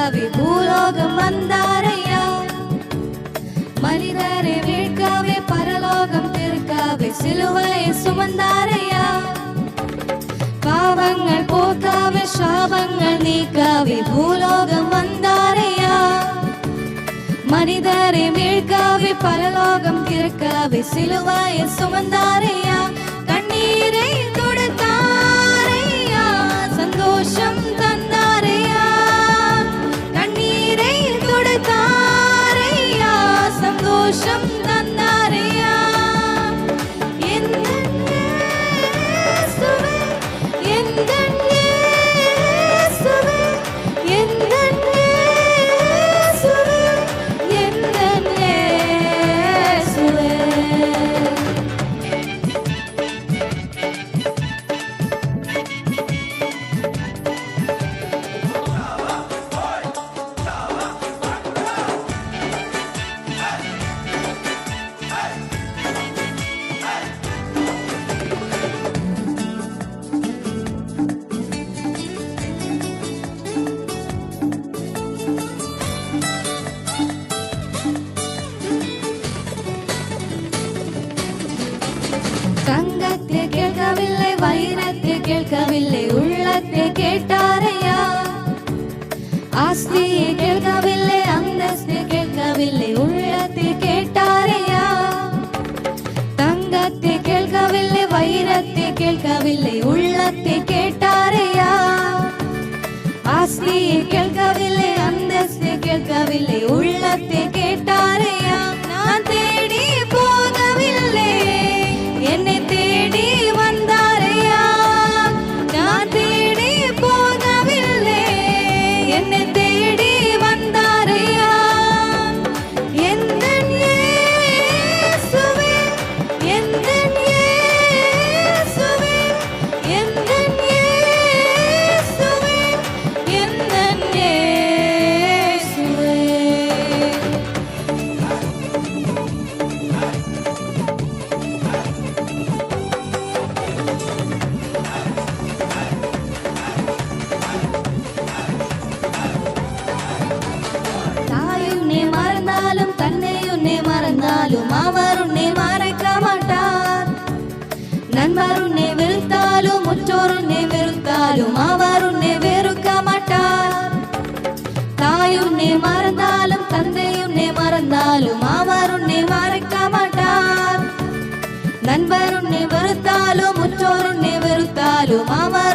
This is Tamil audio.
மீட்கவே பூலோகம் வந்தாரையா. மனிதரை மீட்கவே பரலோகம் திருக்கவே சிலுவையை சுமந்தாரையா. பாவங்கள் போக்கவே சாபங்கள் நீக்கவே பூலோகம் வந்தாரையா. மனிதரை மீட்கவே பரலோகம் திருக்கவே சிலுவையை சுமந்தாரையா. கண்ணீரை துடைத்தாரையா, சந்தோஷம் தந்தாரையா. கண்ணீரை துடைத்தாரையா, சந்தோஷம் தந்தாரையா. தங்கத்தை கேட்கவில்லை, வைரத்தை கேட்கவில்லை, உள்ளத்தை கேட்டாரையா. ஆஸ்தியை கேட்கவில்லை, அந்தஸ்தை கேட்கவில்லை, உள்ளத்தை கேட்டாரையா. தங்கத்தை கேட்கவில்லை, வைரத்தை கேட்கவில்லை, உள்ளத்தை கேட்டாரையா. ஆஸ்தியை கேட்கவில்லை, அந்தஸ்தை கேட்கவில்லை, உள்ளத்தை கேட்டாரையா. நான் தேடி போகவில்லை, என்னை தேடி வந்தாரையா. நான் தேடி போகவில்லை, என்னை தேடி வந்தாரையா. எந்தன் இயேசுவே, எந்தன் இயேசுவே, எந்தன் இயேசுவே, எந்தன் இயேசுவே. தன்னை உன்னை மறந்தாலும் அவர் உன்னை மறக்க மாட்டார். நண்பர் உன்னை வெறுத்தாலும் முற்றோர் உன்னை வெறுத்தாலும் அவர் உன்னை வெறுக்க மாட்டார். தாய் உன்னை மறந்தாலும் தந்தை உன்னை மறந்தாலும் அவர் உன்னை மறக்க மாட்டார். நண்பர் உன்னை வெறுத்தாலும் முற்றோர் உன்னை வெறுத்தாலும் அவர்